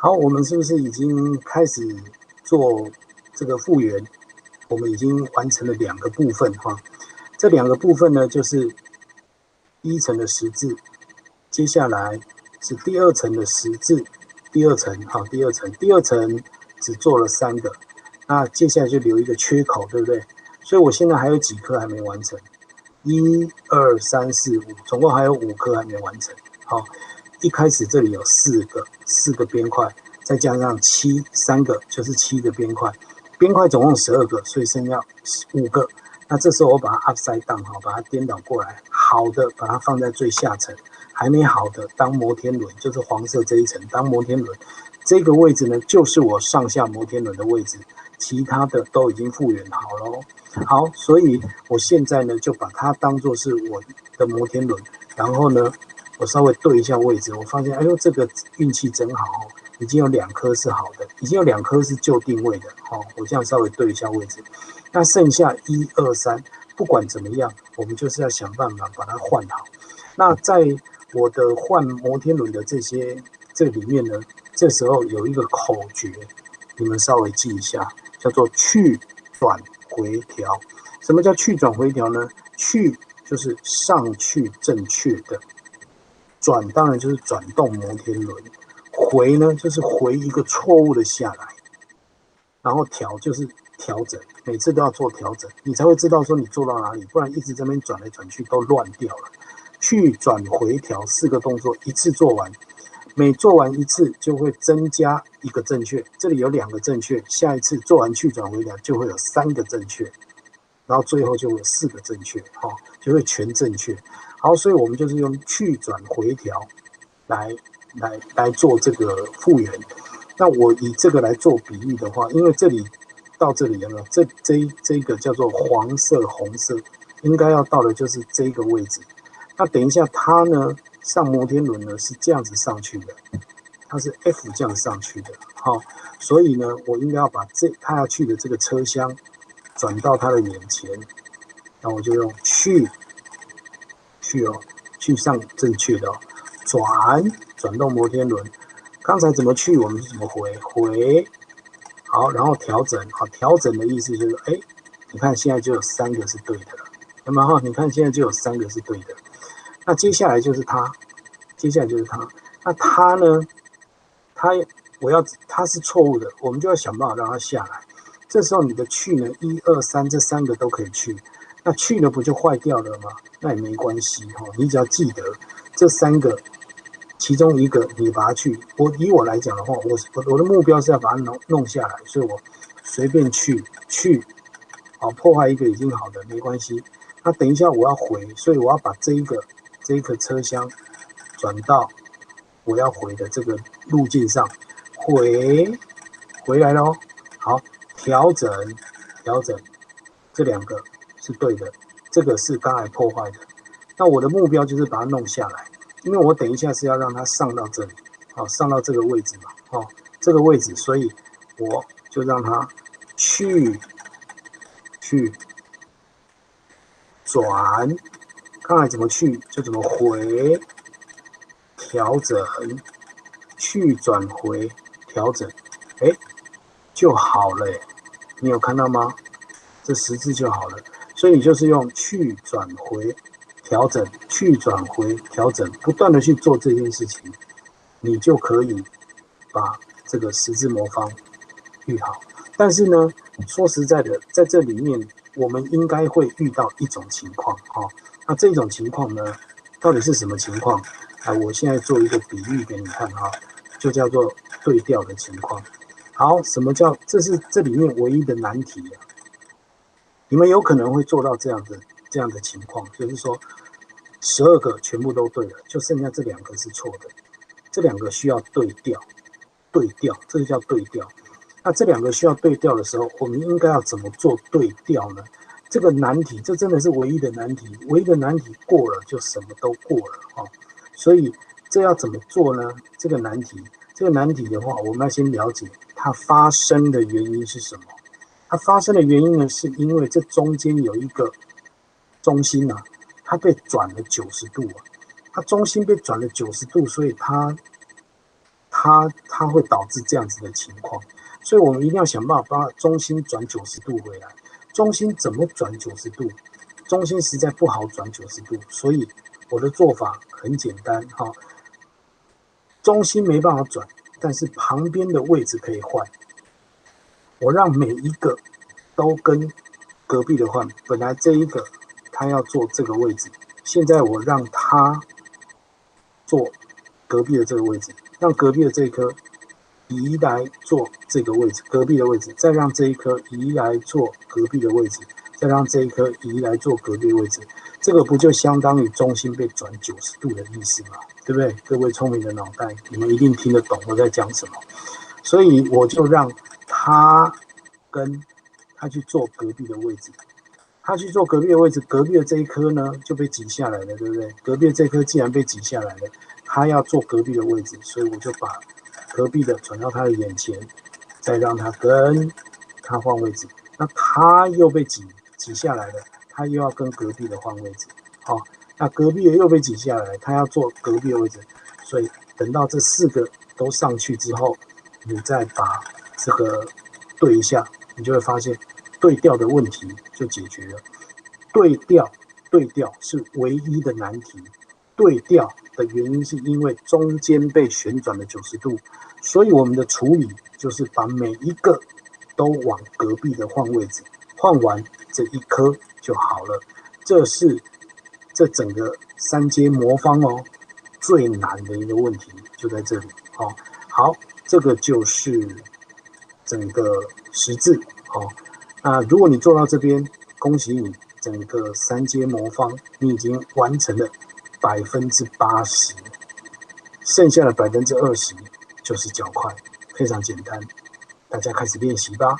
好，我们是不是已经开始做这个复原？我们已经完成了两个部分哈。这两个部分呢，就是第一层的十字，接下来是第二层的十字，第二层哈，第二层只做了三个，那接下来就留一个缺口，对不对？所以我现在还有几颗还没完成，一二三四五，总共还有五颗还没完成。好，一开始这里有四个边块，再加上三个就是七个边块，边块总共12个，所以剩下5个。那这时候我把它 upside down 哈，把它颠倒过来，好的把它放在最下层，还没好的当摩天轮，就是黄色这一层当摩天轮。这个位置呢，就是我上下摩天轮的位置，其他的都已经复原好了。好，所以我现在呢就把它当做是我的摩天轮，然后呢，我稍微对一下位置，我发现，哎呦，这个运气真好哦，已经有2颗是好的，已经有2颗是就定位的。哦，我这样稍微对一下位置，那剩下1、2、3，不管怎么样，我们就是要想办法把它换好。那在我的换摩天轮的这里面呢，这时候有一个口诀，你们稍微记一下，叫做去转回调。什么叫去转回调呢？去就是上去正确的，转当然就是转动摩天轮，回呢就是回一个错误的下来，然后调就是调整，每次都要做调整，你才会知道说你做到哪里，不然一直这边转来转去都乱掉了。去转回调4个动作一次做完，每做完一次就会增加一个正确，这里有2个正确，下一次做完去转回调就会有3个正确，然后最后就会有4个正确，就会全正确。好，所以我们就是用去转回调来做这个复原。那我以这个来做比喻的话，因为这里到这里有没有？这个叫做黄色、红色，应该要到的就是这个位置。那等一下它呢，上摩天轮呢是这样子上去的，它是 F 这样上去的。好，所以呢，我应该要把它要去的这个车厢转到它的眼前，那我就用去上正确的转动摩天轮。刚才怎么去，我们是怎么回。好，然后调整。好，调整的意思就是，哎，你看现在就有3个是对的了，那么哈，你看现在就有3个是对的。那接下来就是它，那它呢？它是错误的，我们就要想办法让它下来。这时候你的去呢，1、2、3这3个都可以去，那去了不就坏掉了吗？那也没关系哈，你只要记得这3个。其中一个你把它以我来讲的话，我的目标是要把它弄下来，所以我随便去，好，破坏一个已经好的没关系。那等一下我要回，所以我要把这一个车厢转到我要回的这个路径上，回来咯。好，调整，这2个是对的，这个是刚才破坏的。那我的目标就是把它弄下来。因为我等一下是要让它上到这里，上到这个位置嘛，这个位置，所以我就让它去转，刚才怎么去就怎么回，调整，去转回，调整，哎，就好了，你有看到吗？这10字就好了，所以你就是用去转回。调整，去转回，调整，不断的去做这件事情，你就可以把这个10字魔方遇好。但是呢，说实在的，在这里面我们应该会遇到一种情况，那这种情况呢，到底是什么情况？我现在做一个比喻给你看哈，就叫做对调的情况。好，什么叫？这是这里面唯一的难题啊！你们有可能会做到这样的情况，就是说12个全部都对了，就剩下这2个是错的，这2个需要对调，这个叫对调。那这2个需要对调的时候，我们应该要怎么做对调呢？这个难题，这真的是唯一的难题，唯一的难题过了就什么都过了。所以这要怎么做呢？这个难题的话，我们要先了解它发生的原因是什么。它发生的原因呢，是因为这中间有一个中心啊，它被转了90度啊，它中心被转了90度，所以它它会导致这样子的情况，所以我们一定要想办法把中心转90度回来。中心怎么转90度？中心实在不好转90度，所以我的做法很简单哈，中心没办法转，但是旁边的位置可以换。我让每一个都跟隔壁的换，本来这一个他要坐这个位置，现在我让他坐隔壁的这个位置，让隔壁的这一颗移来坐这个位置，隔壁的位置，再让这一颗移来坐隔壁的位置，再让这一颗移来坐隔壁的位置，这个不就相当于中心被转90度的意思吗？对不对？各位聪明的脑袋，你们一定听得懂我在讲什么。所以我就让他跟他去坐隔壁的位置，他去坐隔壁的位置，隔壁的这一颗呢就被挤下来了，对不对？隔壁的这一颗既然被挤下来了，他要坐隔壁的位置，所以我就把隔壁的转到他的眼前，再让他跟他换位置，那他又被挤下来了，他又要跟隔壁的换位置，好，那隔壁的又被挤下来，他要坐隔壁的位置，所以等到这4个都上去之后，你再把这个对一下，你就会发现对调的问题就解决了。对调是唯一的难题。对调的原因是因为中间被旋转了90度，所以我们的处理就是把每一个都往隔壁的换位置，换完这一颗就好了。这是这整个3阶魔方最难的一个问题就在这里。好，这个就是整个10字。那如果你做到这边，恭喜你，整个3阶魔方你已经完成了80%，剩下的20%就是较快，非常简单，大家开始练习吧。